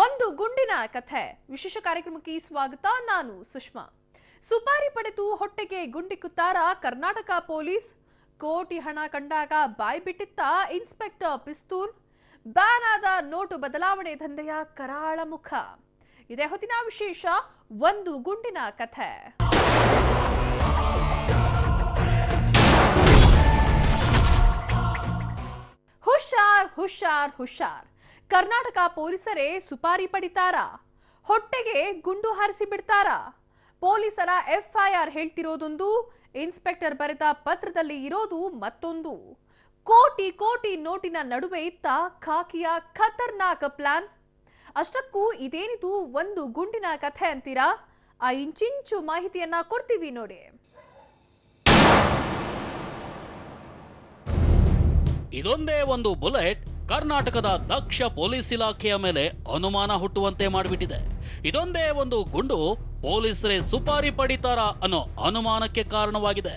ಒಂದು ಗುಂಡಿನ ಕಥೆ ವಿಶೇಷ ಕಾರ್ಯಕ್ರಮಕ್ಕೆ ಸ್ವಾಗತ. ನಾನು ಸುಷ್ಮಾ. ಸುಪಾರಿ ಪಡೆದು ಹೊಟ್ಟೆಗೆ ಗುಂಡಿಕ್ಕುತ್ತಾರ ಕರ್ನಾಟಕ ಪೊಲೀಸ್. ಕೋಟಿ ಹಣ ಕಂಡಾಗ ಬಾಯಿ ಬಿಟ್ಟಿತ್ತ ಇನ್ಸ್ಪೆಕ್ಟರ್ ಪಿಸ್ತೂಲ್. ಬ್ಯಾನ್ ಆದ ನೋಟು ಬದಲಾವಣೆ ದಂಧೆಯ ಕರಾಳ ಮುಖ. ಇದೇ ಹೊತ್ತಿನ ವಿಶೇಷ ಒಂದು ಗುಂಡಿನ ಕಥೆ. ಹುಷಾರ್ ಹುಷಾರ್ ಹುಷಾರ್. ಕರ್ನಾಟಕ ಪೊಲೀಸರೇ ಸುಪಾರಿ ಪಡಿತಾರ, ಹೊಟ್ಟೆಗೆ ಗುಂಡು ಹಾರಿಸಿ ಬಿಡ್ತಾರ. ಪೊಲೀಸರ ಎಫ್ಐಆರ್ ಹೇಳ್ತಿರೋದೊಂದು, ಇನ್ಸ್ಪೆಕ್ಟರ್ ಬರೆದ ಪತ್ರದಲ್ಲಿ ಇರೋದು ಮತ್ತೊಂದು. ಕೋಟಿ ಕೋಟಿ ನೋಟಿನ ನಡುವೆ ಇತ್ತ ಖಾಕಿಯ ಖತರ್ನಾಕ್ ಪ್ಲಾನ್. ಅಷ್ಟಕ್ಕೂ ಇದೇನಿದು ಒಂದು ಗುಂಡಿನ ಕಥೆ ಅಂತೀರಾ? ಆ ಇಂಚಿಂಚು ಮಾಹಿತಿಯನ್ನ ಕೊಡ್ತೀವಿ ನೋಡಿ. ಇದೊಂದೇ ಒಂದು ಬುಲೆಟ್ ಕರ್ನಾಟಕದ ದಕ್ಷ ಪೊಲೀಸ್ ಇಲಾಖೆಯ ಮೇಲೆ ಅನುಮಾನ ಹುಟ್ಟುವಂತೆ ಮಾಡಿಬಿಟ್ಟಿದೆ. ಇದೊಂದೇ ಒಂದು ಗುಂಡು ಪೊಲೀಸರೇ ಸುಪಾರಿ ಪಡಿತಾರ ಅನ್ನೋ ಅನುಮಾನಕ್ಕೆ ಕಾರಣವಾಗಿದೆ.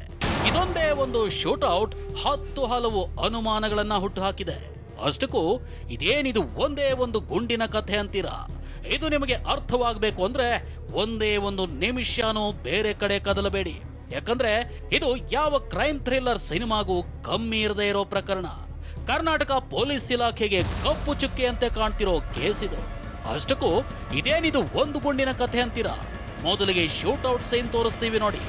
ಇದೊಂದೇ ಒಂದು ಶೂಟೌಟ್ 10 ಹಲವು ಅನುಮಾನಗಳನ್ನ ಹುಟ್ಟುಹಾಕಿದೆ. ಅಷ್ಟಕ್ಕೂ ಇದೇನಿದು ಒಂದೇ ಒಂದು ಗುಂಡಿನ ಕಥೆ ಅಂತೀರಾ? ಇದು ನಿಮಗೆ ಅರ್ಥವಾಗಬೇಕು ಅಂದ್ರೆ ಒಂದೇ ಒಂದು ನಿಮಿಷನೂ ಬೇರೆ ಕಡೆ ಕದಲಬೇಡಿ. ಯಾಕಂದ್ರೆ ಇದು ಯಾವ ಕ್ರೈಮ್ ಥ್ರಿಲ್ಲರ್ ಸಿನಿಮಾಗೂ ಕಮ್ಮಿ ಇರದೇ ಇರೋ ಪ್ರಕರಣ. ಕರ್ನಾಟಕ ಪೊಲೀಸ್ ಇಲಾಖೆಗೆ ಕಪ್ಪು ಚುಕ್ಕೆಯಂತೆ ಕಾಣ್ತಿರೋ ಕೇಸ್ ಇದು. ಅಷ್ಟಕ್ಕೂ ಇದೇನಿದು ಒಂದು ಗುಂಡಿನ ಕಥೆ ಅಂತೀರಾ? ಮೊದಲಿಗೆ ಶೂಟೌಟ್ ಸೀನ್ ತೋರಿಸ್ತೀವಿ ನೋಡಿ.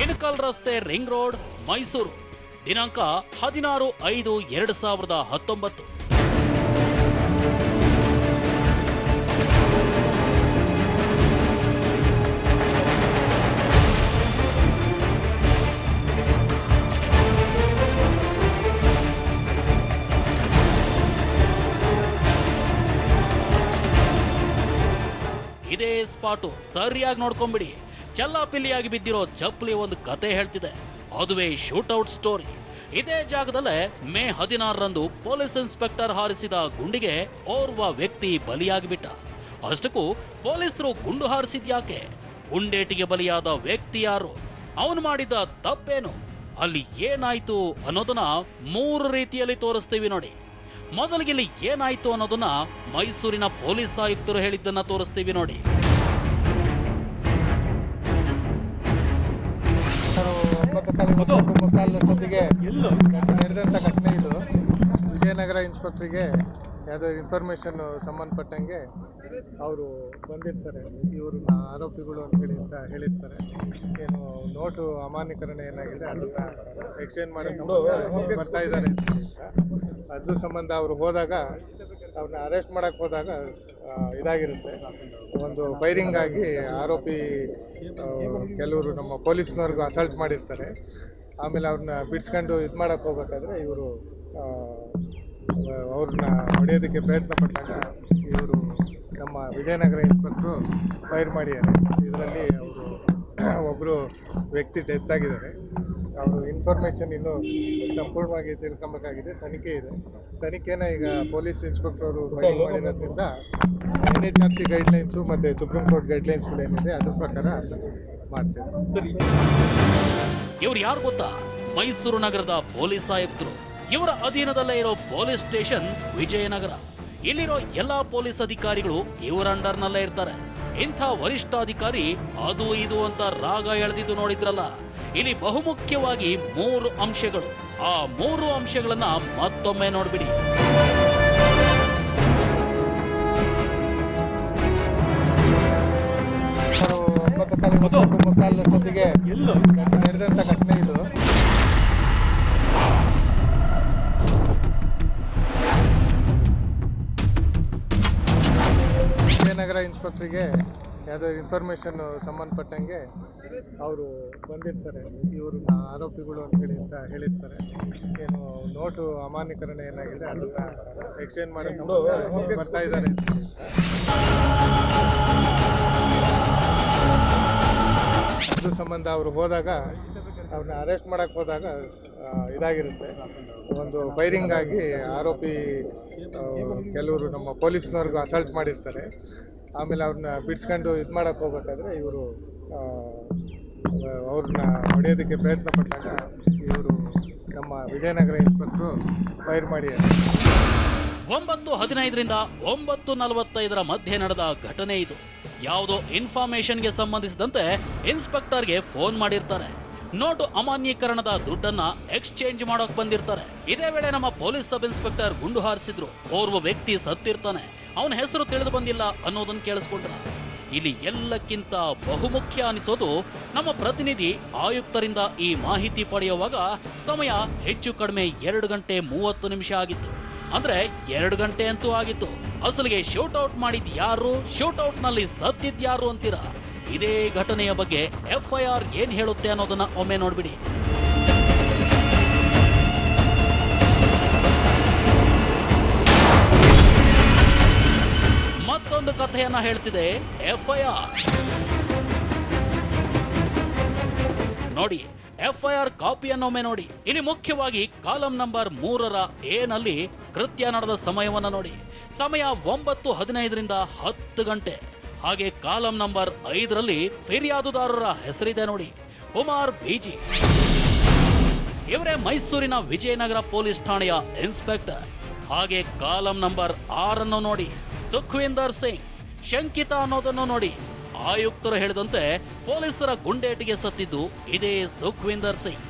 ಇನಕಲ್ ರಸ್ತೆ, ರಿಂಗ್ ರೋಡ್, ಮೈಸೂರು. ದಿನಾಂಕ 16/5/2019. ಇದೇ ಸ್ಪಾಟು, ಸರಿಯಾಗಿ ನೋಡ್ಕೊಂಬಿಡಿ. ಚಲ್ಲಾಪಿಲ್ಲಿಯಾಗಿ ಬಿದ್ದಿರೋ ಚಪ್ಪಲಿ ಒಂದು ಕತೆ ಹೇಳ್ತಿದೆ. ಅದುವೇ ಶೂಟೌಟ್ ಸ್ಟೋರಿ. ಇದೇ ಜಾಗದಲ್ಲೇ ಮೇ 16ರಂದು ಪೊಲೀಸ್ ಇನ್ಸ್ಪೆಕ್ಟರ್ ಹಾರಿಸಿದ ಗುಂಡಿಗೆ ಓರ್ವ ವ್ಯಕ್ತಿ ಬಲಿಯಾಗಿಬಿಟ್ಟ. ಅಷ್ಟಕ್ಕೂ ಪೊಲೀಸರು ಗುಂಡು ಹಾರಿಸಿದ್ಯಾಕೆ? ಗುಂಡೇಟಿಗೆ ಬಲಿಯಾದ ವ್ಯಕ್ತಿ ಯಾರು? ಅವನು ಮಾಡಿದ ತಪ್ಪೇನು? ಅಲ್ಲಿ ಏನಾಯ್ತು ಅನ್ನೋದನ್ನ 3 ರೀತಿಯಲ್ಲಿ ತೋರಿಸ್ತೀವಿ ನೋಡಿ. ಮೊದಲಿಗೆ ಇಲ್ಲಿ ಏನಾಯ್ತು ಅನ್ನೋದನ್ನ ಮೈಸೂರಿನ ಪೊಲೀಸ್ ಆಯುಕ್ತರು ಹೇಳಿದ್ದನ್ನ ತೋರಿಸ್ತೀವಿ ನೋಡಿ. 9:45 ನಡೆದಂಥ ಘಟನೆ ಇದು. ವಿಜಯನಗರ ಇನ್ಸ್ಪೆಕ್ಟ್ರಿಗೆ ಯಾವುದೋ ಇನ್ಫಾರ್ಮೇಷನ್ ಸಂಬಂಧಪಟ್ಟಂಗೆ ಅವರು ಬಂದಿರ್ತಾರೆ, ಇವ್ರನ್ನ ಆರೋಪಿಗಳು ಅಂತ ಹೇಳಿರ್ತಾರೆ. ಏನು ನೋಟು ಅಮಾನ್ಯೀಕರಣ ಏನಾಗಿದೆ ಅದನ್ನ ಎಕ್ಸ್ಚೇಂಜ್ ಮಾಡೋ ಸಂಬಂಧ ಬರ್ತಾ ಇದ್ದಾರೆ ಅಂತ. ಅದ್ರ ಸಂಬಂಧ ಅವರು ಹೋದಾಗ, ಅವ್ರನ್ನ ಅರೆಸ್ಟ್ ಮಾಡಕ್ಕೆ ಹೋದಾಗ ಇದಾಗಿರುತ್ತೆ. ಒಂದು ಫೈರಿಂಗ್ ಆಗಿ ಆರೋಪಿ ಕೆಲವರು ನಮ್ಮ ಪೊಲೀಸ್ನವ್ರಿಗೂ ಅಸಾಲ್ಟ್ ಮಾಡಿರ್ತಾರೆ. ಆಮೇಲೆ ಅವ್ರನ್ನ ಬಿಡಿಸ್ಕೊಂಡು ಇದು ಮಾಡೋಕ್ಕೆ ಹೋಗ್ಬೇಕಾದ್ರೆ ಇವರು ಅವ್ರನ್ನ ಹೊಡೆಯೋದಕ್ಕೆ ಪ್ರಯತ್ನ ಪಟ್ಟಾಗ ಇವರು ನಮ್ಮ ವಿಜಯನಗರ ಇನ್ಸ್ಪೆಕ್ಟ್ರು ಫೈರ್ ಮಾಡಿದ್ದಾರೆ. ಇದರಲ್ಲಿ ಅವರು ಒಬ್ಬರು ವ್ಯಕ್ತಿ ಡೆತ್ ಆಗಿದ್ದಾರೆ. ಅವರು ಇನ್ಫಾರ್ಮೇಷನ್ ಇನ್ನೂ ಸಂಪೂರ್ಣವಾಗಿ ತಿಳ್ಕೊಬೇಕಾಗಿದೆ, ತನಿಖೆ ಇದೆ. ತನಿಖೆನ ಈಗ ಪೊಲೀಸ್ ಇನ್ಸ್ಪೆಕ್ಟರ್ ಅವರು ಫೈಲ್ ಮಾಡಿರೋದ್ರಿಂದ NHRC ಗೈಡ್ಲೈನ್ಸು ಮತ್ತು ಸುಪ್ರೀಂ ಕೋರ್ಟ್ ಗೈಡ್ಲೈನ್ಸ್ಗಳೇನಿದೆ ಅದ್ರ ಪ್ರಕಾರ ಮಾಡ್ತೇವೆ. ಇವ್ರು ಯಾರು ಗೊತ್ತಾ? ಮೈಸೂರು ನಗರದ ಪೊಲೀಸ್ ಆಯುಕ್ತರು. ಇವರ ಅಧೀನದಲ್ಲೇ ಇರೋ ಪೊಲೀಸ್ ಸ್ಟೇಷನ್ ವಿಜಯನಗರ. ಇಲ್ಲಿರೋ ಎಲ್ಲಾ ಪೊಲೀಸ್ ಅಧಿಕಾರಿಗಳು ಇವರ ಅಂಡರ್ನಲ್ಲೇ ಇರ್ತಾರೆ. ಇಂಥ ವರಿಷ್ಠಾಧಿಕಾರಿ ಅದು ಇದು ಅಂತ ರಾಗ ಎಳೆದಿದ್ದು ನೋಡಿದ್ರಲ್ಲ. ಇಲ್ಲಿ ಬಹುಮುಖ್ಯವಾಗಿ 3 ಅಂಶಗಳು. ಆ 3 ಅಂಶಗಳನ್ನ ಮತ್ತೊಮ್ಮೆ ನೋಡ್ಬಿಡಿ. ನಡೆದಂಥ ಘಟನೆ ಇದು. ವಿಜಯನಗರ ಇನ್ಸ್ಪೆಕ್ಟ್ರಿಗೆ ಯಾವುದೋ ಇನ್ಫಾರ್ಮೇಷನ್ ಸಂಬಂಧಪಟ್ಟಂಗೆ ಅವರು ಬಂದಿರ್ತಾರೆ, ಇವ್ರನ್ನ ಆರೋಪಿಗಳು ಅಂತ ಹೇಳಿರ್ತಾರೆ. ಏನು ನೋಟು ಅಮಾನ್ಯೀಕರಣ ಏನಾಗಿದೆ ಅದನ್ನ ಎಕ್ಸ್ಚೇಂಜ್ ಮಾಡೋ ಸಂಬಂಧ ಬರ್ತಾ ಇದ್ದಾರೆ ಅಂತ. ಅದ್ರ ಸಂಬಂಧ ಅವರು ಹೋದಾಗ, ಅವ್ರನ್ನ ಅರೆಸ್ಟ್ ಮಾಡಕ್ಕೆ ಹೋದಾಗ ಇದಾಗಿರುತ್ತೆ. ಒಂದು ಫೈರಿಂಗ್ ಆಗಿ ಆರೋಪಿ ಕೆಲವರು ನಮ್ಮ ಪೊಲೀಸ್ನವ್ರಿಗೂ ಅಸಾಲ್ಟ್ ಮಾಡಿರ್ತಾರೆ. ಆಮೇಲೆ ಅವ್ರನ್ನ ಬಿಡಿಸ್ಕೊಂಡು ಇದು ಮಾಡೋಕ್ಕೆ ಹೋಗ್ಬೇಕಾದ್ರೆ ಇವರು ಅವ್ರನ್ನ ಹೊಡೆಯೋದಕ್ಕೆ ಪ್ರಯತ್ನ ಪಟ್ಟಾಗ ಇವರು ನಮ್ಮ ವಿಜಯನಗರ ಇನ್ಸ್ಪೆಕ್ಟ್ರು ಫೈರ್ ಮಾಡಿ 9:15ರಿಂದ 9:45 ಮಧ್ಯೆ ನಡೆದ ಘಟನೆ ಇದು. ಯಾವುದೋ ಇನ್ಫಾರ್ಮೇಶನ್ಗೆ ಸಂಬಂಧಿಸಿದಂತೆ ಇನ್ಸ್ಪೆಕ್ಟರ್ಗೆ ಫೋನ್ ಮಾಡಿರ್ತಾರೆ. ನೋಟು ಅಮಾನ್ಯೀಕರಣದ ದುಡ್ಡನ್ನ ಎಕ್ಸ್ಚೇಂಜ್ ಮಾಡೋಕ್ ಬಂದಿರ್ತಾರೆ. ಇದೇ ವೇಳೆ ನಮ್ಮ ಪೊಲೀಸ್ ಸಬ್ ಇನ್ಸ್ಪೆಕ್ಟರ್ ಗುಂಡು ಹಾರಿಸಿದ್ರು. ಓರ್ವ ವ್ಯಕ್ತಿ ಸತ್ತಿರ್ತಾನೆ, ಅವನ ಹೆಸರು ತಿಳಿದು ಬಂದಿಲ್ಲ ಅನ್ನೋದನ್ನ ಕೇಳಿಸ್ಕೊಂಡ್ರ. ಇಲ್ಲಿ ಎಲ್ಲಕ್ಕಿಂತ ಬಹುಮುಖ್ಯ ಅನಿಸೋದು ನಮ್ಮ ಪ್ರತಿನಿಧಿ ಆಯುಕ್ತರಿಂದ ಈ ಮಾಹಿತಿ ಪಡೆಯುವಾಗ ಸಮಯ ಹೆಚ್ಚು ಕಡಿಮೆ 2 ಗಂಟೆ 30 ನಿಮಿಷ ಆಗಿತ್ತು. ಅಂದ್ರೆ 2 ಗಂಟೆ ಅಂತೂ ಆಗಿತ್ತು. ಅಸಲಿಗೆ ಶೂಟ್ಔಟ್ ಮಾಡಿದ್ ಯಾರು, ಶೂಟ್ಔಟ್ ನಲ್ಲಿ ಸತ್ತಿದ್ ಯಾರು ಅಂತೀರಾ? ಇದೇ ಘಟನೆಯ ಬಗ್ಗೆ FIR ಏನ್ ಹೇಳುತ್ತೆ ಅನ್ನೋದನ್ನ ಒಮ್ಮೆ ನೋಡ್ಬಿಡಿ. ಮತ್ತೊಂದು ಕಥೆಯನ್ನ ಹೇಳ್ತಿದೆ FIR. ನೋಡಿ, FIR ಕಾಪಿಯನ್ನೊಮ್ಮೆ ನೋಡಿ. ಇಲ್ಲಿ ಮುಖ್ಯವಾಗಿ ಕಾಲಂ ನಂಬರ್ 3ರ A ನಲ್ಲಿ ಕೃತ್ಯ ನಡೆದ ಸಮಯವನ್ನ ನೋಡಿ. ಸಮಯ 9:15ರಿಂದ 10 ಗಂಟೆ. ಹಾಗೆ ಕಾಲಂ ನಂಬರ್ 5ರಲ್ಲಿ ಫಿರ್ಯಾದುದಾರರ ಹೆಸರಿದೆ ನೋಡಿ, ಕುಮಾರ್ ಬಿಜಿ. ಇವರೇ ಮೈಸೂರಿನ ವಿಜಯನಗರ ಪೊಲೀಸ್ ಠಾಣೆಯ ಇನ್ಸ್ಪೆಕ್ಟರ್. ಹಾಗೆ ಕಾಲಂ ನಂಬರ್ 6 ನೋಡಿ, ಸುಖ್ವಿಂದರ್ ಸಿಂಗ್. ಶಂಕಿತ ಅನ್ನೋದನ್ನು ನೋಡಿ. ಆಯುಕ್ತರು ಹೇಳಿದಂತೆ ಪೊಲೀಸರ ಗುಂಡೇಟಿಗೆ ಸತ್ತಿದ್ದು ಇದೇ ಸುಖ್ವಿಂದರ್ ಸಿಂಗ್.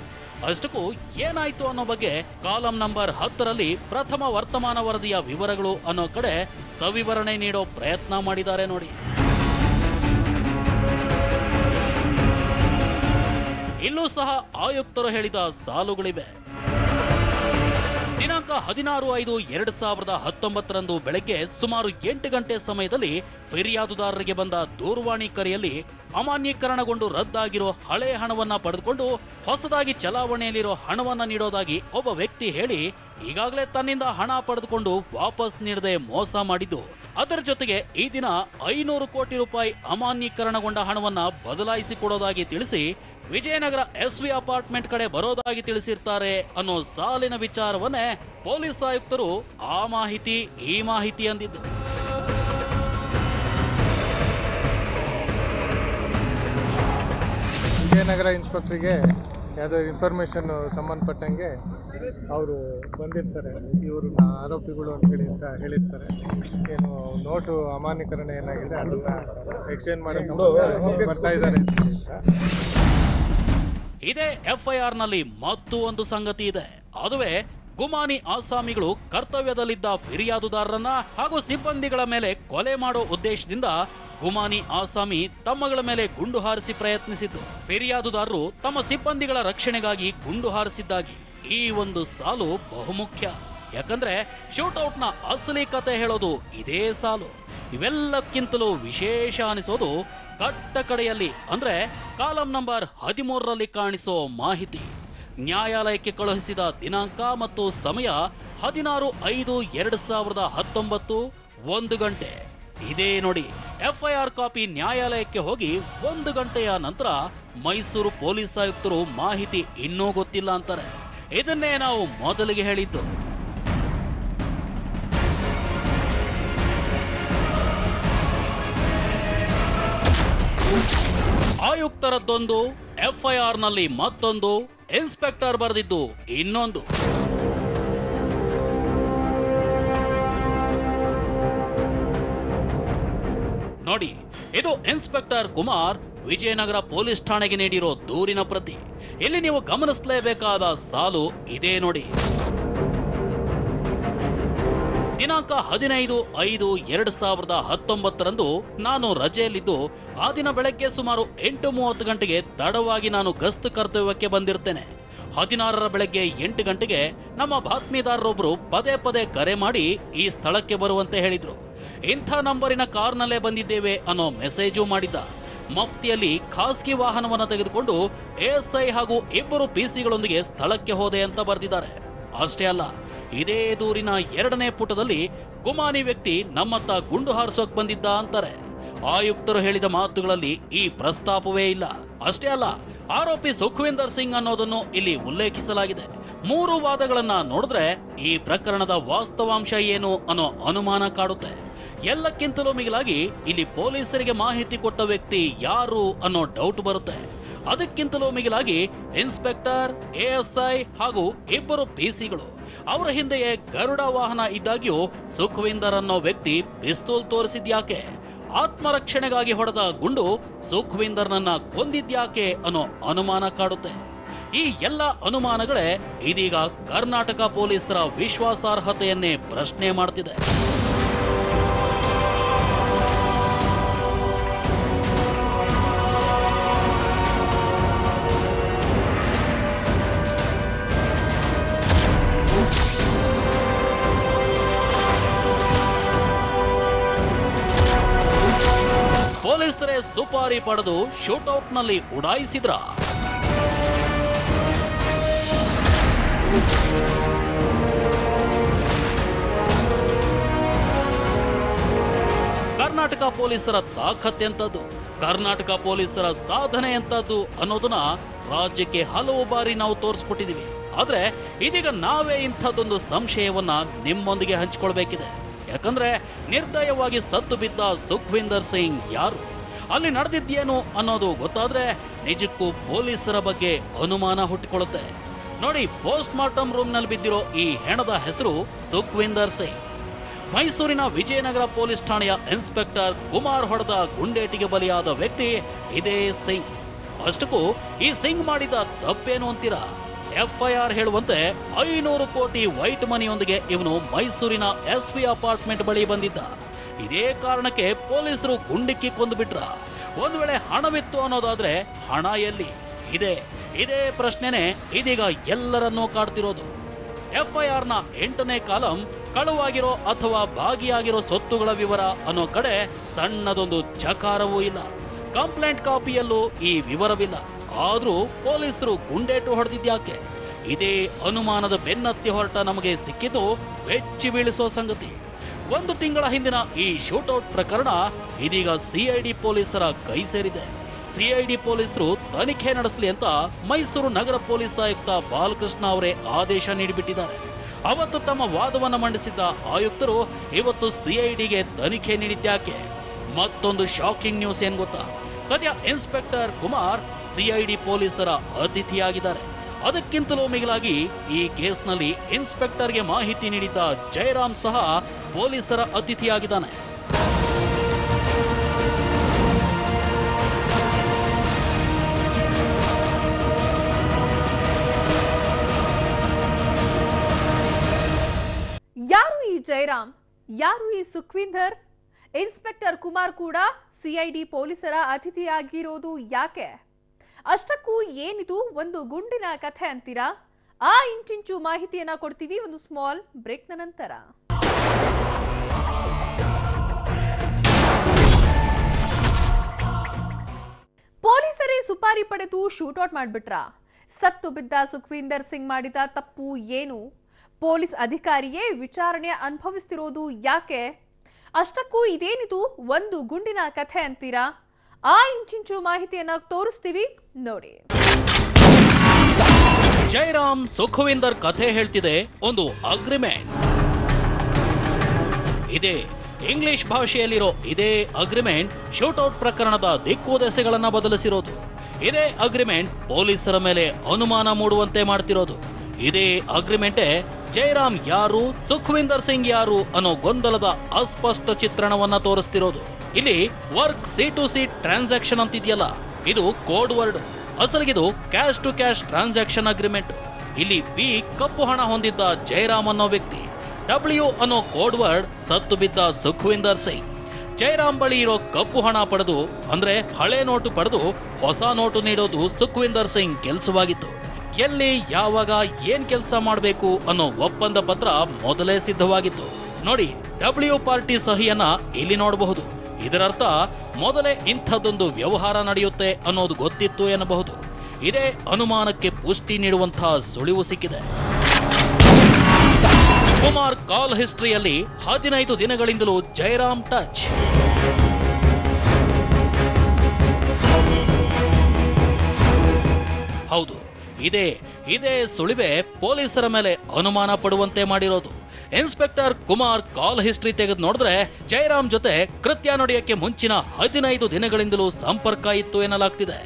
ಅಷ್ಟಕ್ಕೂ ಏನಾಯ್ತು ಅನ್ನೋ ಬಗ್ಗೆ ಕಾಲಂ ನಂಬರ್ 10ರಲ್ಲಿ ಪ್ರಥಮ ವರ್ತಮಾನ ವರದಿಯ ವಿವರಗಳು ಅನ್ನೋ ಕಡೆ ಸವಿವರಣೆ ನೀಡೋ ಪ್ರಯತ್ನ ಮಾಡಿದ್ದಾರೆ ನೋಡಿ. ಇಲ್ಲೂ ಸಹ ಆಯುಕ್ತರು ಹೇಳಿದ ಸಾಲುಗಳಿವೆ. ದಿನಾಂಕ 16/5/2019 ಬೆಳಗ್ಗೆ ಸುಮಾರು 8 ಗಂಟೆ ಸಮಯದಲ್ಲಿ ಫಿರ್ಯಾದುದಾರರಿಗೆ ಬಂದ ದೂರವಾಣಿ ಕರೆಯಲ್ಲಿ ಅಮಾನ್ಯೀಕರಣಗೊಂಡು ರದ್ದಾಗಿರೋ ಹಳೆ ಹಣವನ್ನ ಪಡೆದುಕೊಂಡು ಹೊಸದಾಗಿ ಚಲಾವಣೆಯಲ್ಲಿರೋ ಹಣವನ್ನ ನೀಡೋದಾಗಿ ಒಬ್ಬ ವ್ಯಕ್ತಿ ಹೇಳಿ ಈಗಾಗಲೇ ತನ್ನಿಂದ ಹಣ ಪಡೆದುಕೊಂಡು ವಾಪಸ್ ನೀಡದೆ ಮೋಸ ಮಾಡಿದ್ದು, ಅದರ ಜೊತೆಗೆ ಈ ದಿನ 500 ಕೋಟಿ ರೂಪಾಯಿ ಅಮಾನ್ಯೀಕರಣಗೊಂಡ ಹಣವನ್ನ ಬದಲಾಯಿಸಿ ಕೊಡೋದಾಗಿ ತಿಳಿಸಿ ವಿಜಯನಗರ SV ಅಪಾರ್ಟ್ಮೆಂಟ್ ಕಡೆ ಬರೋದಾಗಿ ತಿಳಿಸಿರ್ತಾರೆ ಅನ್ನೋ ಸಾಲಿನ ವಿಚಾರವನ್ನೇ ಪೊಲೀಸ್ ಆಯುಕ್ತರು ಆ ಮಾಹಿತಿ ಈ ಮಾಹಿತಿ ಅಂದಿದ್ದು. ವಿಜಯನಗರ ಇನ್ಸ್ಪೆಕ್ಟ್ರಿಗೆ ಯಾವುದೋ ಇನ್ಫಾರ್ಮೇಷನ್ ಸಂಬಂಧಪಟ್ಟಂಗೆ ಅವರು ಬಂದಿರ್ತಾರೆ. ಇವ್ರನ್ನ ಆರೋಪಿಗಳು ಅಂತ ಹೇಳಿರ್ತಾರೆ. ಏನು ನೋಟು ಅಮಾನ್ಯೀಕರಣ ಏನಾಗಿದೆ ಅದನ್ನ ಎಕ್ಸ್ಚೇಂಜ್ ಮಾಡೋ ಬರ್ತಾ ಇದ್ದಾರೆ ಅಂತ. ಇದೇ FIR ನಲ್ಲಿ ಮತ್ತೂ ಒಂದು ಸಂಗತಿ ಇದೆ. ಅದುವೇ ಗುಮಾನಿ ಆಸಾಮಿಗಳು ಕರ್ತವ್ಯದಲ್ಲಿದ್ದ ಫಿರ್ಯಾದುದಾರರನ್ನ ಹಾಗೂ ಸಿಬ್ಬಂದಿಗಳ ಮೇಲೆ ಕೊಲೆ ಮಾಡೋ ಉದ್ದೇಶದಿಂದ ಗುಮಾನಿ ಆಸಾಮಿ ತಮ್ಮಗಳ ಮೇಲೆ ಗುಂಡು ಹಾರಿಸಿ ಪ್ರಯತ್ನಿಸಿದ್ದು, ಫಿರ್ಯಾದುದಾರರು ತಮ್ಮ ಸಿಬ್ಬಂದಿಗಳ ರಕ್ಷಣೆಗಾಗಿ ಗುಂಡು ಹಾರಿಸಿದ್ದಾಗಿ. ಈ ಒಂದು ಸಾಲು ಬಹುಮುಖ್ಯ. ಯಾಕಂದ್ರೆ ಶೂಟೌಟ್ನ ಅಸಲಿ ಕತೆ ಹೇಳೋದು ಇದೇ ಸಾಲು. ಇವೆಲ್ಲಕ್ಕಿಂತಲೂ ವಿಶೇಷ ಅನಿಸೋದು ಕಟ್ಟ ಕಡೆಯಲ್ಲಿ, ಅಂದ್ರೆ ಕಾಲಂ ನಂಬರ್ 13ರಲ್ಲಿ ಕಾಣಿಸೋ ಮಾಹಿತಿ. ನ್ಯಾಯಾಲಯಕ್ಕೆ ಕಳುಹಿಸಿದ ದಿನಾಂಕ ಮತ್ತು ಸಮಯ 16/5/2019 1 ಗಂಟೆ. ಇದೇ ನೋಡಿ, FIR ಕಾಪಿ ನ್ಯಾಯಾಲಯಕ್ಕೆ ಹೋಗಿ 1 ಗಂಟೆಯ ನಂತರ ಮೈಸೂರು ಪೊಲೀಸ್ ಆಯುಕ್ತರು ಮಾಹಿತಿ ಇನ್ನೂ ಗೊತ್ತಿಲ್ಲ ಅಂತಾರೆ. ಇದನ್ನೇ ನಾವು ಮೊದಲಿಗೆ ಹೇಳಿದ್ದು. ಆಯುಕ್ತರದ್ದೊಂದು, FIR ನಲ್ಲಿ ಮತ್ತೊಂದು, ಇನ್ಸ್ಪೆಕ್ಟರ್ ಬರೆದಿದ್ದು ಇನ್ನೊಂದು. ನೋಡಿ, ಇದು ಇನ್ಸ್ಪೆಕ್ಟರ್ ಕುಮಾರ್ ವಿಜಯನಗರ ಪೊಲೀಸ್ ಠಾಣೆಗೆ ನೀಡಿರೋ ದೂರಿನ ಪ್ರತಿ. ಇಲ್ಲಿ ನೀವು ಗಮನಿಸಲೇಬೇಕಾದ ಸಾಲು ಇದೇ ನೋಡಿ. ದಿನಾಂಕ 15/5/2019 ನಾನು ರಜೆಯಲ್ಲಿದ್ದು ಆ ದಿನ ಬೆಳಗ್ಗೆ ಸುಮಾರು 8:30 ಗಂಟೆಗೆ ತಡವಾಗಿ ನಾನು ಗಸ್ತು ಕರ್ತವ್ಯಕ್ಕೆ ಬಂದಿರ್ತೇನೆ. 16ರ ಬೆಳಗ್ಗೆ 8 ಗಂಟೆಗೆ ನಮ್ಮ ಬಾತ್ಮೀದಾರರೊಬ್ಬರು ಪದೇ ಪದೇ ಕರೆ ಮಾಡಿ ಈ ಸ್ಥಳಕ್ಕೆ ಬರುವಂತೆ ಹೇಳಿದ್ರು. ಇಂಥ ನಂಬರಿನ ಕಾರ್ನಲ್ಲೇ ಬಂದಿದ್ದೇವೆ ಅನ್ನೋ ಮೆಸೇಜು ಮಾಡಿದ್ದ. ಮಫ್ತಿಯಲ್ಲಿ ಖಾಸಗಿ ವಾಹನವನ್ನು ತೆಗೆದುಕೊಂಡು ASI ಹಾಗೂ 2 PCಗಳೊಂದಿಗೆ ಸ್ಥಳಕ್ಕೆ ಹೋದೆ ಅಂತ ಬರೆದಿದ್ದಾರೆ. ಅಷ್ಟೇ ಅಲ್ಲ, ಇದೇ ದೂರಿನ 2ನೇ ಪುಟದಲ್ಲಿ ಗುಮಾನಿ ವ್ಯಕ್ತಿ ನಮ್ಮತ್ತ ಗುಂಡು ಹಾರಿಸೋಕ್ ಬಂದಿದ್ದ ಅಂತಾರೆ. ಆಯುಕ್ತರು ಹೇಳಿದ ಮಾತುಗಳಲ್ಲಿ ಈ ಪ್ರಸ್ತಾಪವೇ ಇಲ್ಲ. ಅಷ್ಟೇ ಅಲ್ಲ, ಆರೋಪಿ ಸುಖ್ವಿಂದರ್ ಸಿಂಗ್ ಅನ್ನೋದನ್ನು ಇಲ್ಲಿ ಉಲ್ಲೇಖಿಸಲಾಗಿದೆ. 3 ವಾದಗಳನ್ನ ನೋಡಿದ್ರೆ ಈ ಪ್ರಕರಣದ ವಾಸ್ತವಾಂಶ ಏನು ಅನ್ನೋ ಅನುಮಾನ ಕಾಡುತ್ತೆ. ಎಲ್ಲಕ್ಕಿಂತಲೂ ಮಿಗಿಲಾಗಿ ಇಲ್ಲಿ ಪೊಲೀಸರಿಗೆ ಮಾಹಿತಿ ಕೊಟ್ಟ ವ್ಯಕ್ತಿ ಯಾರು ಅನ್ನೋ ಡೌಟ್ ಬರುತ್ತೆ. ಅದಕ್ಕಿಂತಲೂ ಮಿಗಿಲಾಗಿ ಇನ್ಸ್ಪೆಕ್ಟರ್, ASI ಹಾಗೂ ಇಬ್ಬರು PCಗಳು ಅವರ ಹಿಂದೆಯೇ ಗರುಡ ವಾಹನ ಇದ್ದಾಗ್ಯೂ ಸುಖವಿಂದರ್ ಅನ್ನೋ ವ್ಯಕ್ತಿ ಪಿಸ್ತೂಲ್ ತೋರಿಸಿದ್ಯಾಕೆ? ಆತ್ಮರಕ್ಷಣೆಗಾಗಿ ಹೊಡೆದ ಗುಂಡು ಸುಖವಿಂದರ್ನನ್ನ ಕೊಂದಿದ್ಯಾಕೆ ಅನ್ನೋ ಅನುಮಾನ ಕಾಡುತ್ತೆ. ಈ ಎಲ್ಲ ಅನುಮಾನಗಳೇ ಇದೀಗ ಕರ್ನಾಟಕ ಪೊಲೀಸರ ವಿಶ್ವಾಸಾರ್ಹತೆಯನ್ನೇ ಪ್ರಶ್ನೆ ಮಾಡ್ತಿದೆ. ಪೊಲೀಸರೇ ಸುಪಾರಿ ಪಡೆದು ಶೂಟೌಟ್ನಲ್ಲಿ ಉಡಾಯಿಸಿದ್ರ? ಕರ್ನಾಟಕ ಪೊಲೀಸರ ತಾಕತ್ ಎಂತದ್ದು, ಕರ್ನಾಟಕ ಪೊಲೀಸರ ಸಾಧನೆ ಎಂತದ್ದು ಅನ್ನೋದನ್ನ ರಾಜ್ಯಕ್ಕೆ ಹಲವು ಬಾರಿ ನಾವು ತೋರಿಸ್ಕೊಟ್ಟಿದೀವಿ. ಆದ್ರೆ ಇದೀಗ ನಾವೇ ಇಂಥದ್ದೊಂದು ಸಂಶಯವನ್ನ ನಿಮ್ಮೊಂದಿಗೆ ಹಂಚಿಕೊಳ್ಬೇಕಿದೆ. ಯಾಕಂದ್ರೆ ನಿರ್ದಯವಾಗಿ ಸತ್ತು ಬಿದ್ದ ಸುಖವಿಂದರ್ ಸಿಂಗ್ ಯಾರು, ಅಲ್ಲಿ ನಡೆದಿದ್ದೇನು ಅನ್ನೋದು ಗೊತ್ತಾದ್ರೆ ನಿಜಕ್ಕೂ ಪೊಲೀಸರ ಬಗ್ಗೆ ಅನುಮಾನ ಹುಟ್ಟಿಕೊಳ್ಳುತ್ತೆ. ನೋಡಿ, ಪೋಸ್ಟ್ ಮಾರ್ಟಮ್ ರೂಮ್ ನಲ್ಲಿ ಬಿದ್ದಿರೋ ಈ ಹೆಣದ ಹೆಸರು ಸುಖವಿಂದರ್ ಸಿಂಗ್. ಮೈಸೂರಿನ ವಿಜಯನಗರ ಪೊಲೀಸ್ ಠಾಣೆಯ ಇನ್ಸ್ಪೆಕ್ಟರ್ ಕುಮಾರ್ ಹೊಡೆದ ಗುಂಡೇಟಿಗೆ ಬಲಿಯಾದ ವ್ಯಕ್ತಿ ಇದೇ ಸಿಂಗ್. ಅಷ್ಟಕ್ಕೂ ಈ ಸಿಂಗ್ ಮಾಡಿದ ತಪ್ಪೇನು ಅಂತೀರಾ? FIR ಹೇಳುವಂತೆ 500 ಕೋಟಿ ವೈಟ್ ಮನಿಯೊಂದಿಗೆ ಇವನು ಮೈಸೂರಿನ SV ಅಪಾರ್ಟ್ಮೆಂಟ್ ಬಳಿ ಬಂದಿದ್ದ. ಇದೇ ಕಾರಣಕ್ಕೆ ಪೊಲೀಸರು ಗುಂಡಿಕ್ಕಿ ಕೊಂದುಬಿಟ್ರ. ಒಂದು ವೇಳೆ ಹಣವಿತ್ತು ಅನ್ನೋದಾದ್ರೆ ಹಣ ಎಲ್ಲಿ? ಇದೇ ಪ್ರಶ್ನೆನೇ ಇದೀಗ ಎಲ್ಲರನ್ನೂ ಕಾಡ್ತಿರೋದು. FIR ನ 8ನೇ ಕಾಲಂ ಕಳುವಾಗಿರೋ ಅಥವಾ ಭಾಗಿಯಾಗಿರೋ ಸೊತ್ತುಗಳ ವಿವರ ಅನ್ನೋ ಕಡೆ ಸಣ್ಣದೊಂದು ಚಕಾರವೂ ಇಲ್ಲ. ಕಂಪ್ಲೇಂಟ್ ಕಾಪಿಯಲ್ಲೂ ಈ ವಿವರವಿಲ್ಲ. ಆದ್ರೂ ಪೊಲೀಸರು ಗುಂಡೇಟು ಹೊಡೆದಿದ್ಯಾಕೆ? ಇದೇ ಅನುಮಾನದ ಬೆನ್ನತ್ತಿ ಹೊರಟ ನಮಗೆ ಸಿಕ್ಕಿದ್ದು ಬೆಚ್ಚಿ ಬೀಳಿಸೋ ಸಂಗತಿ. 1 ತಿಂಗಳ ಹಿಂದಿನ ಈ ಶೂಟೌಟ್ ಪ್ರಕರಣ ಇದೀಗ CID ಪೊಲೀಸರ ಕೈ ಸೇರಿದೆ. CID ಪೊಲೀಸರು ತನಿಖೆ ನಡೆಸಲಿ ಅಂತ ಮೈಸೂರು ನಗರ ಪೊಲೀಸ್ ಆಯುಕ್ತ ಬಾಲಕೃಷ್ಣ ಅವರೇ ಆದೇಶ ನೀಡಿಬಿಟ್ಟಿದ್ದಾರೆ. ಅವತ್ತು ತಮ್ಮ ವಾದವನ್ನ ಮಂಡಿಸಿದ್ದ ಆಯುಕ್ತರು ಇವತ್ತು CIDಗೆ ತನಿಖೆ ನೀಡಿದ್ಯಾಕೆ? ಮತ್ತೊಂದು ಶಾಕಿಂಗ್ ನ್ಯೂಸ್ ಏನ್ ಗೊತ್ತಾ? ಸದ್ಯ ಇನ್ಸ್ಪೆಕ್ಟರ್ ಕುಮಾರ್ CID ಪೊಲೀಸರ ಅತಿಥಿಯಾಗಿದ್ದಾರೆ. ಅದಕ್ಕಿಂತಲೂ ಮಿಗಿಲಾಗಿ ಈ ಕೇಸ್ನಲ್ಲಿ ಇನ್ಸ್ಪೆಕ್ಟರ್ಗೆ ಮಾಹಿತಿ ನೀಡಿದ್ದ ಜಯರಾಮ್ ಸಹ ಪೊಲೀಸರ ಅತಿಥಿಯಾಗಿದ್ದಾನೆ. ಯಾರು ಈ ಜಯರಾಮ್? ಯಾರು ಈ ಸುಖವಿಂದರ್? ಇನ್ಸ್ಪೆಕ್ಟರ್ ಕುಮಾರ್ ಕೂಡ CID ಪೊಲೀಸರ ಅತಿಥಿಯಾಗಿರೋದು ಯಾಕೆ? ಅಷ್ಟಕ್ಕೂ ಏನಿದು ಒಂದು ಗುಂಡಿನ ಕಥೆ ಅಂತೀರಾ? ಆ ಇಂಚಿಂಚು ಮಾಹಿತಿಯನ್ನ ಕೊಡ್ತೀವಿ ಒಂದು ಸ್ಮಾಲ್ ಬ್ರೇಕ್ನ ನಂತರ. ಪೊಲೀಸರೇ ಸುಪಾರಿ ಪಡೆದು ಶೂಟೌಟ್ ಮಾಡ್ಬಿಟ್ರ? ಸತ್ತು ಬಿದ್ದ ಸುಖವಿಂದರ್ ಸಿಂಗ್ ಮಾಡಿದ ತಪ್ಪು ಏನು? ಪೊಲೀಸ್ ಅಧಿಕಾರಿಯೇ ವಿಚಾರಣೆ ಅನುಭವಿಸ್ತಿರೋದು ಯಾಕೆ? ಅಷ್ಟಕ್ಕೂ ಇದೇನಿದು ಒಂದು ಗುಂಡಿನ ಕಥೆ ಅಂತೀರಾ? ಆ ಇಂಚಿಂಚು ಮಾಹಿತಿಯನ್ನ ತೋರಿಸ್ತೀವಿ ನೋಡಿ. ಜಯರಾಮ್ ಸುಖವಿಂದರ್ ಕಥೆ ಹೇಳ್ತಿದೆ ಒಂದು ಅಗ್ರಿಮೆಂಟ್. ಇದೇ ಇಂಗ್ಲಿಷ್ ಭಾಷೆಯಲ್ಲಿರೋ ಇದೇ ಅಗ್ರಿಮೆಂಟ್ ಶೂಟೌಟ್ ಪ್ರಕರಣದ ದಿಕ್ಕೋದೆಸೆಗಳನ್ನ ಬದಲಿಸಿರೋದು. ಇದೇ ಅಗ್ರಿಮೆಂಟ್ ಪೊಲೀಸರ ಮೇಲೆ ಅನುಮಾನ ಮೂಡುವಂತೆ ಮಾಡ್ತಿರೋದು. ಇದೇ ಅಗ್ರಿಮೆಂಟೇ ಜಯರಾಮ್ ಯಾರು, ಸುಖವಿಂದರ್ ಸಿಂಗ್ ಯಾರು ಅನ್ನೋ ಗೊಂದಲದ ಅಸ್ಪಷ್ಟ ಚಿತ್ರಣವನ್ನ ತೋರಿಸ್ತಿರೋದು. ಇಲ್ಲಿ ವರ್ಕ್ C2C ಟ್ರಾನ್ಸಾಕ್ಷನ್ ಅಂತಿದೆಯಲ್ಲ, ಇದು ಕೋಡ್ ವರ್ಡ್. ಅಸಲಿಗಿದು cash to cash transaction agreement. ಇಲ್ಲಿ B ಕಪ್ಪು ಹಣ ಹೊಂದಿದ್ದ ಜಯರಾಮ್ ಅನ್ನೋ ವ್ಯಕ್ತಿ, W ಅನ್ನೋ ಕೋಡ್ ವರ್ಡ್ ಸತ್ತು ಬಿದ್ದ ಸುಖವಿಂದರ್ ಸಿಂಗ್. ಜಯರಾಮ್ ಬಳಿ ಇರೋ ಕಪ್ಪು ಹಣ ಪಡೆದು, ಅಂದ್ರೆ ಹಳೆ ನೋಟು ಪಡೆದು ಹೊಸ ನೋಟು ನೀಡೋದು ಸುಖವಿಂದರ್ ಸಿಂಗ್ ಕೆಲಸವಾಗಿತ್ತು. ಎಲ್ಲಿ, ಯಾವಾಗ, ಏನ್ ಕೆಲಸ ಮಾಡಬೇಕು ಅನ್ನೋ ಒಪ್ಪಂದ ಪತ್ರ ಮೊದಲೇ ಸಿದ್ಧವಾಗಿತ್ತು. ನೋಡಿ, W ಪಾರ್ಟಿ ಸಹಿಯನ್ನ ಇಲ್ಲಿ ನೋಡಬಹುದು. ಇದರರ್ಥ ಮೊದಲೇ ಇಂಥದ್ದೊಂದು ವ್ಯವಹಾರ ನಡೆಯುತ್ತೆ ಅನ್ನೋದು ಗೊತ್ತಿತ್ತು ಎನ್ನಬಹುದು. ಇದೇ ಅನುಮಾನಕ್ಕೆ ಪುಷ್ಟಿ ನೀಡುವಂತಹ ಸುಳಿವು ಸಿಕ್ಕಿದೆ. ಕುಮಾರ್ ಕಾಲ್ ಹಿಸ್ಟ್ರಿಯಲ್ಲಿ 15 ದಿನಗಳಿಂದಲೂ ಜಯರಾಮ್ ಟಚ್. ಹೌದು, ಇದೇ ಸುಳಿವೆ ಪೊಲೀಸರ ಮೇಲೆ ಅನುಮಾನ ಪಡುವಂತೆ ಮಾಡಿರೋದು. ಇನ್ಸ್ಪೆಕ್ಟರ್ ಕುಮಾರ್ ಕಾಲ್ ಹಿಸ್ಟ್ರಿ ತೆಗೆದು ನೋಡಿದ್ರೆ ಜಯರಾಮ್ ಜೊತೆ ಕೃತ್ಯ ನಡೆಯಕ್ಕೆ ಮುಂಚಿನ 15 ದಿನಗಳಿಂದಲೂ ಸಂಪರ್ಕ ಇತ್ತು ಎನ್ನಲಾಗ್ತಿದೆ.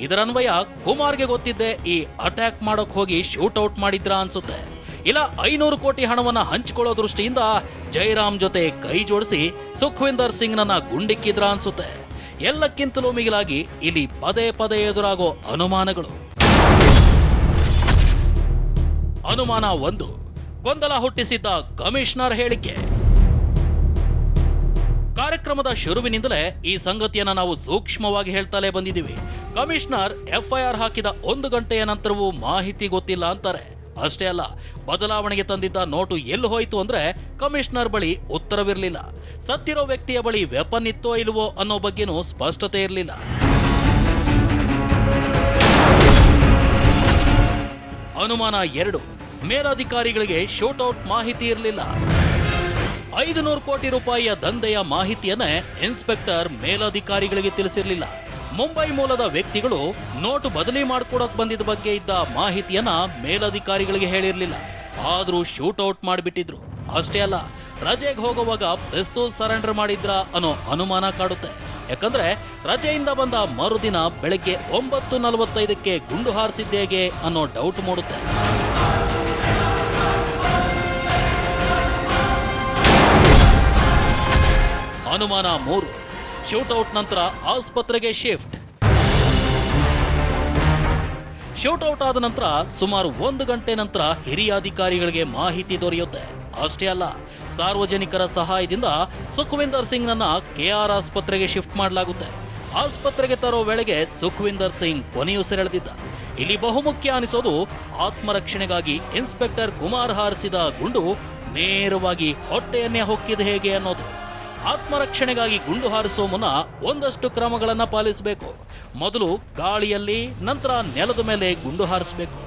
ಇದರನ್ವಯ ಕುಮಾರ್ಗೆ ಗೊತ್ತಿದ್ದೆ ಈ ಅಟ್ಯಾಕ್ ಮಾಡೋಕ್ ಹೋಗಿ ಶೂಟ್ಔಟ್ ಮಾಡಿದ್ರ ಅನ್ಸುತ್ತೆ. ಇಲ್ಲ 500 ಕೋಟಿ ಹಣವನ್ನ ಹಂಚಿಕೊಳ್ಳೋ ದೃಷ್ಟಿಯಿಂದ ಜಯರಾಮ್ ಜೊತೆ ಕೈ ಜೋಡಿಸಿ ಸುಖ್ವಿಂದರ್ ಸಿಂಗ್ ನನ್ನ ಗುಂಡಿಕ್ಕಿದ್ರ ಅನ್ಸುತ್ತೆ. ಎಲ್ಲಕ್ಕಿಂತಲೂ ಮಿಗಿಲಾಗಿ ಇಲ್ಲಿ ಪದೇ ಪದೇ ಎದುರಾಗೋ ಅನುಮಾನಗಳು. ಅನುಮಾನ 1, ಗೊಂದಲ ಹುಟ್ಟಿಸಿದ್ದ ಕಮಿಷನರ್ ಹೇಳಿಕೆ. ಕಾರ್ಯಕ್ರಮದ ಶುರುವಿನಿಂದಲೇ ಈ ಸಂಗತಿಯನ್ನ ನಾವು ಸೂಕ್ಷ್ಮವಾಗಿ ಹೇಳ್ತಲೇ ಬಂದಿದ್ದೀವಿ. ಕಮಿಷನರ್ ಎಫ್ಐಆರ್ ಹಾಕಿದ 1 ಗಂಟೆಯ ನಂತರವೂ ಮಾಹಿತಿ ಗೊತ್ತಿಲ್ಲ ಅಂತಾರೆ. ಅಷ್ಟೇ ಅಲ್ಲ, ಬದಲಾವಣೆಗೆ ತಂದಿದ್ದ ನೋಟು ಎಲ್ಲಿ ಹೋಯಿತು ಅಂದ್ರೆ ಕಮಿಷನರ್ ಬಳಿ ಉತ್ತರವಿರಲಿಲ್ಲ. ಸತ್ತಿರೋ ವ್ಯಕ್ತಿಯ ಬಳಿ ವೆಪನ್ ಇತ್ತೋ ಇಲ್ವೋ ಅನ್ನೋ ಬಗ್ಗೆನೂ ಸ್ಪಷ್ಟತೆ ಇರಲಿಲ್ಲ. ಅನುಮಾನ 2, ಮೇಲಧಿಕಾರಿಗಳಿಗೆ ಶೂಟ್ಔಟ್ ಮಾಹಿತಿ ಇರಲಿಲ್ಲ. 500 ಕೋಟಿ ರೂಪಾಯಿಯ ದಂಧೆಯ ಮಾಹಿತಿಯನ್ನೇ ಇನ್ಸ್ಪೆಕ್ಟರ್ ಮೇಲಧಿಕಾರಿಗಳಿಗೆ ತಿಳಿಸಿರಲಿಲ್ಲ. ಮುಂಬೈ ಮೂಲದ ವ್ಯಕ್ತಿಗಳು ನೋಟು ಬದಲಿ ಮಾಡ್ಕೊಡಕ್ ಬಂದಿದ್ದ ಬಗ್ಗೆ ಇದ್ದ ಮಾಹಿತಿಯನ್ನ ಮೇಲಧಿಕಾರಿಗಳಿಗೆ ಹೇಳಿರಲಿಲ್ಲ. ಆದ್ರೂ ಶೂಟ್ಔಟ್ ಮಾಡಿಬಿಟ್ಟಿದ್ರು. ಅಷ್ಟೇ ಅಲ್ಲ, ರಜೆಗೆ ಹೋಗುವಾಗ ಪಿಸ್ತೂಲ್ ಸರೆಂಡರ್ ಮಾಡಿದ್ರ ಅನ್ನೋ ಅನುಮಾನ ಕಾಡುತ್ತೆ. ಯಾಕಂದ್ರೆ ರಜೆಯಿಂದ ಬಂದ ಮರುದಿನ ಬೆಳಗ್ಗೆ 9:45ಕ್ಕೆ ಗುಂಡು ಹಾರಿಸಿದ್ದೇಗೆ ಅನ್ನೋ ಡೌಟ್ ಮೂಡುತ್ತೆ. ಅನುಮಾನ 3, ಶೂಟ್ಔಟ್ ನಂತರ ಆಸ್ಪತ್ರೆಗೆ ಶಿಫ್ಟ್. ಶೂಟ್ಔಟ್ ಆದ ನಂತರ ಸುಮಾರು 1 ಗಂಟೆ ನಂತರ ಹಿರಿಯ ಅಧಿಕಾರಿಗಳಿಗೆ ಮಾಹಿತಿ ದೊರೆಯುತ್ತೆ. ಅಷ್ಟೇ ಅಲ್ಲ, ಸಾರ್ವಜನಿಕರ ಸಹಾಯದಿಂದ ಸುಖ್ವಿಂದರ್ ಸಿಂಗ್ ನನ್ನ ಕೆಆರ್ ಆಸ್ಪತ್ರೆಗೆ ಶಿಫ್ಟ್ ಮಾಡಲಾಗುತ್ತೆ. ಆಸ್ಪತ್ರೆಗೆ ತರೋ ವೇಳೆಗೆ ಸುಖ್ವಿಂದರ್ ಸಿಂಗ್ ಕೊನೆಯುಸಿರೆಳೆದಿದ್ದ. ಇಲ್ಲಿ ಬಹುಮುಖ್ಯ ಅನಿಸೋದು ಆತ್ಮರಕ್ಷಣೆಗಾಗಿ ಇನ್ಸ್ಪೆಕ್ಟರ್ ಕುಮಾರ್ ಹಾರಿಸಿದ ಗುಂಡು ನೇರವಾಗಿ ಹೊಟ್ಟೆಯನ್ನೇ ಹೊಕ್ಕಿದ ಹೇಗೆ ಅನ್ನೋದು. ಆತ್ಮರಕ್ಷಣೆಗಾಗಿ ಗುಂಡು ಹಾರಿಸುವ ಮುನ್ನ ಒಂದಷ್ಟು ಕ್ರಮಗಳನ್ನ ಪಾಲಿಸಬೇಕು. ಮೊದಲು ಗಾಳಿಯಲ್ಲಿ, ನಂತರ ನೆಲದ ಮೇಲೆ ಗುಂಡು ಹಾರಿಸಬೇಕು.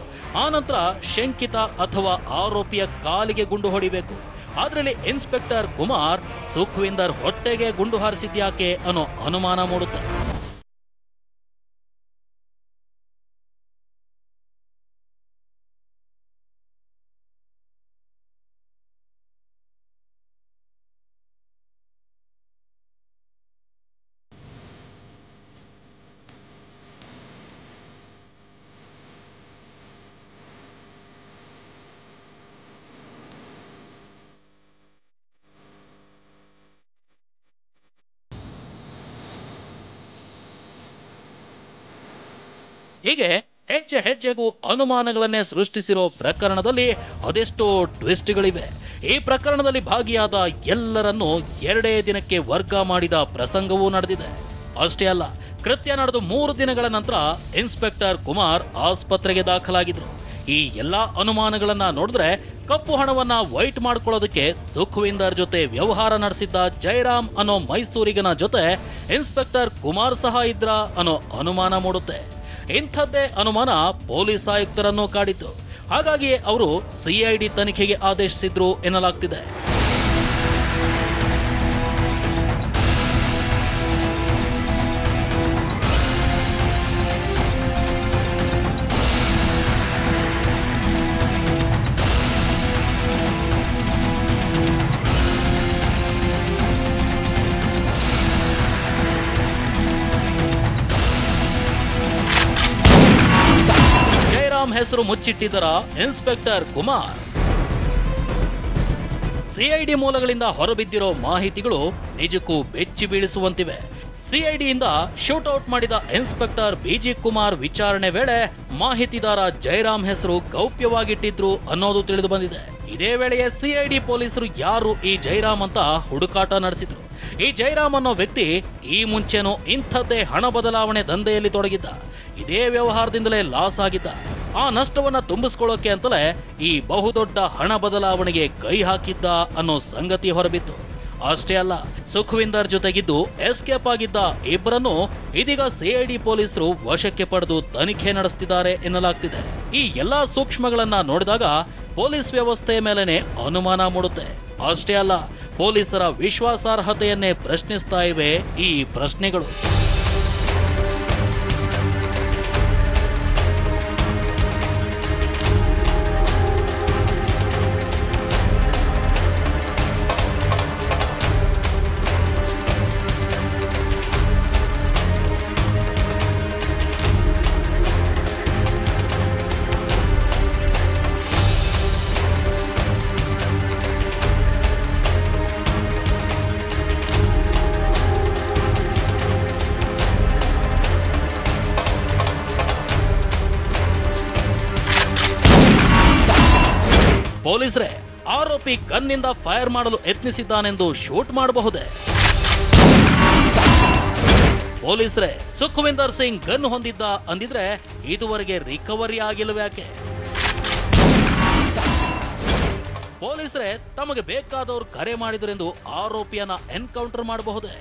ಆ ನಂತರ ಶಂಕಿತ ಅಥವಾ ಆರೋಪಿಯ ಕಾಲಿಗೆ ಗುಂಡು ಹೊಡಿಬೇಕು. ಆದ್ರಲ್ಲಿ ಇನ್ಸ್ಪೆಕ್ಟರ್ ಕುಮಾರ್ ಸುಖ್ವಿಂದರ್ ಹೊಟ್ಟೆಗೆ ಗುಂಡು ಹಾರಿಸಿದ್ಯಾಕೆ ಅನ್ನೋ ಅನುಮಾನ ಮೂಡುತ್ತೆ. ಹೀಗೆ ಹೆಜ್ಜೆ ಹೆಜ್ಜೆಗೂ ಅನುಮಾನಗಳನ್ನೇ ಸೃಷ್ಟಿಸಿರೋ ಪ್ರಕರಣದಲ್ಲಿ ಅದೆಷ್ಟೋ ಟ್ವಿಸ್ಟ್ಗಳಿವೆ. ಈ ಪ್ರಕರಣದಲ್ಲಿ ಭಾಗಿಯಾದ ಎಲ್ಲರನ್ನೂ 2 ದಿನಕ್ಕೆ ವರ್ಗ ಮಾಡಿದ ಪ್ರಸಂಗವೂ ನಡೆದಿದೆ. ಅಷ್ಟೇ ಅಲ್ಲ, ಕೃತ್ಯ ನಡೆದು 3 ದಿನಗಳ ನಂತರ ಇನ್ಸ್ಪೆಕ್ಟರ್ ಕುಮಾರ್ ಆಸ್ಪತ್ರೆಗೆ ದಾಖಲಾಗಿದ್ರು. ಈ ಎಲ್ಲಾ ಅನುಮಾನಗಳನ್ನ ನೋಡಿದ್ರೆ ಕಪ್ಪು ಹಣವನ್ನ ವೈಟ್ ಮಾಡ್ಕೊಳ್ಳೋದಕ್ಕೆ ಸುಖ್ವಿಂದರ್ ಜೊತೆ ವ್ಯವಹಾರ ನಡೆಸಿದ್ದ ಜಯರಾಮ್ ಅನ್ನೋ ಮೈಸೂರಿಗನ ಜೊತೆ ಇನ್ಸ್ಪೆಕ್ಟರ್ ಕುಮಾರ್ ಸಹ ಇದ್ರ ಅನ್ನೋ ಅನುಮಾನ ಮೂಡುತ್ತೆ. ಇಂಥದ್ದೇ ಅನುಮಾನ ಪೊಲೀಸ್ ಆಯುಕ್ತರನ್ನು ಕಾಡಿತ್ತು. ಹಾಗಾಗಿ ಅವರು ಸಿಐಡಿ ತನಿಖೆಗೆ ಆದೇಶಿಸಿದ್ರು ಎನ್ನಲಾಗ್ತಿದೆ. ಹೆಸರು ಮುಚ್ಚಿಟ್ಟಿದ್ದರ ಇನ್ಸ್ಪೆಕ್ಟರ್ ಕುಮಾರ್. ಸಿಐಡಿ ಮೂಲಗಳಿಂದ ಹೊರಬಿದ್ದಿರೋ ಮಾಹಿತಿಗಳು ನಿಜಕ್ಕೂ ಬೆಚ್ಚಿ ಬೀಳಿಸುವಂತಿವೆ. ಸಿಐಡಿಯಿಂದ ಶೂಟ್ಔಟ್ ಮಾಡಿದ ಇನ್ಸ್ಪೆಕ್ಟರ್ ಬಿಜಿ ಕುಮಾರ್ ವಿಚಾರಣೆ ವೇಳೆ ಮಾಹಿತಿದಾರ ಜಯರಾಮ್ ಹೆಸರು ಗೌಪ್ಯವಾಗಿಟ್ಟಿದ್ರು ಅನ್ನೋದು ತಿಳಿದು ಬಂದಿದೆ. ಇದೇ ವೇಳೆಯೇ ಸಿಐಡಿ ಪೊಲೀಸರು ಯಾರು ಈ ಜಯರಾಮ್ ಅಂತ ಹುಡುಕಾಟ ನಡೆಸಿದ್ರು. ಈ ಜಯರಾಮ್ ಅನ್ನೋ ವ್ಯಕ್ತಿ ಈ ಮುಂಚೆನೂ ಇಂಥದ್ದೇ ಹಣ ಬದಲಾವಣೆ ದಂಧೆಯಲ್ಲಿ ತೊಡಗಿದ್ದ. ಇದೇ ವ್ಯವಹಾರದಿಂದಲೇ ಲಾಸ್ ಆಗಿದ್ದ. ಆ ನಷ್ಟವನ್ನ ತುಂಬಿಸ್ಕೊಳ್ಳೋಕೆ ಅಂತಲೇ ಈ ಬಹುದೊಡ್ಡ ಹಣ ಬದಲಾವಣೆಗೆ ಕೈ ಹಾಕಿದ್ದ ಅನ್ನೋ ಸಂಗತಿ ಹೊರಬಿತ್ತು. ಅಷ್ಟೇ ಅಲ್ಲ, ಸುಖ್ವಿಂದರ್ ಜೊತೆಗಿದ್ದು ಎಸ್ಕೇಪ್ ಆಗಿದ್ದ ಇಬ್ಬರನ್ನು ಇದೀಗ ಸಿಐಡಿ ಪೊಲೀಸರು ವಶಕ್ಕೆ ಪಡೆದು ತನಿಖೆ ನಡೆಸುತ್ತಿದ್ದಾರೆ ಎನ್ನಲಾಗ್ತಿದೆ. ಈ ಎಲ್ಲಾ ಸೂಕ್ಷ್ಮಗಳನ್ನ ನೋಡಿದಾಗ ಪೊಲೀಸ್ ವ್ಯವಸ್ಥೆ ಮೇಲೆನೆ ಅನುಮಾನ ಮೂಡುತ್ತೆ. ಅಷ್ಟೇ ಅಲ್ಲ, ಪೊಲೀಸರ ವಿಶ್ವಾಸಾರ್ಹತೆಯನ್ನೇ ಪ್ರಶ್ನಿಸ್ತಾ ಇವೆ ಈ ಪ್ರಶ್ನೆಗಳು. ಪೊಲೀಸರೇ ಆರೋಪಿ ಗನ್ನಿಂದ ಫೈರ್ ಮಾಡಲು ಯತ್ನಿಸಿದ್ದಾನೆಂದು ಶೂಟ್ ಮಾಡಬಹುದೇ? ಪೊಲೀಸರೇ ಸುಖವಿಂದರ್ ಸಿಂಗ್ ಗನ್ ಹೊಂದಿದ್ದ ಅಂದಿದ್ರೆ ಇದುವರೆಗೆ ರಿಕವರಿ ಆಗಿಲ್ವ್ಯಾಕೆ? ಪೊಲೀಸರೇ ತಮಗೆ ಬೇಕಾದವರು ಕರೆ ಮಾಡಿದರೆಂದು ಆರೋಪಿಯನ್ನ ಎನ್ಕೌಂಟರ್ ಮಾಡಬಹುದೇ?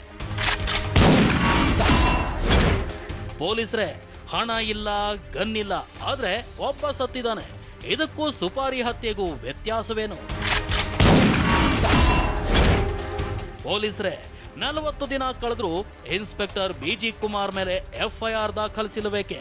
ಪೊಲೀಸರೇ ಹಣ ಇಲ್ಲ, ಗನ್ ಇಲ್ಲ, ಆದ್ರೆ ಒಬ್ಬ ಸತ್ತಿದ್ದಾನೆ, ಇದಕ್ಕೂ ಸುಪಾರಿ ಹತ್ಯೆಗೂ ವ್ಯತ್ಯಾಸವೇನು? ಪೊಲೀಸರೇ 40 ದಿನ ಕಳೆದ್ರೂ ಇನ್ಸ್ಪೆಕ್ಟರ್ ಬಿಜಿ ಕುಮಾರ್ ಮೇಲೆ FIR ದಾಖಲಿಸಿಲ್ಲಬೇಕೆ?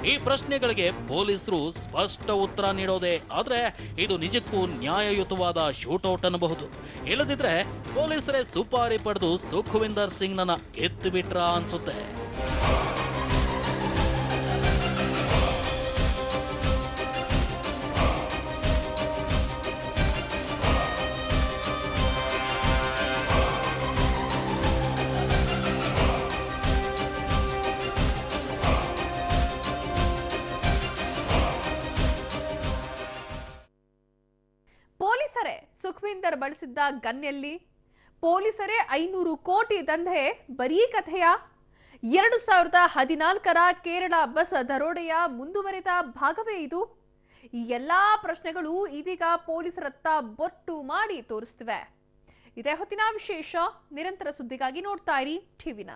ಈ ಪ್ರಶ್ನೆಗಳಿಗೆ ಪೊಲೀಸರು ಸ್ಪಷ್ಟ ಉತ್ತರ ನೀಡೋದೇ ಆದ್ರೆ ಇದು ನಿಜಕ್ಕೂ ನ್ಯಾಯಯುತವಾದ ಶೂಟೌಟ್ ಅನ್ನಬಹುದು. ಇಲ್ಲದಿದ್ರೆ ಪೊಲೀಸರೇ ಸುಪಾರಿ ಪಡೆದು ಸುಖವಿಂದರ್ ಸಿಂಗ್ನನ್ನ ಎತ್ತು ಬಿಟ್ರ ಅನ್ಸುತ್ತೆ. ಪೊಲೀಸರೇ ಸುಖವಿಂದರ್ ಬಳಸಿದ್ದ ಗನ್ನೆಲ್ಲಿ? ಪೊಲೀಸರೇ 500 ಕೋಟಿ ದಂಧೆ ಬರೀ ಕಥೆಯ? 2014ರ ಕೇರಳ ಬಸ್ ದರೋಡೆಯ ಮುಂದುವರೆದ ಭಾಗವೇ ಇದು? ಈ ಎಲ್ಲಾ ಪ್ರಶ್ನೆಗಳು ಇದೀಗ ಪೊಲೀಸರತ್ತ ಬೊಟ್ಟು ಮಾಡಿ ತೋರಿಸ್ತಿವೆ. ಇದೇ ಹೊತ್ತಿನ ವಿಶೇಷ. ನಿರಂತರ ಸುದ್ದಿಗಾಗಿ ನೋಡ್ತಾ ಇರಿ TV9.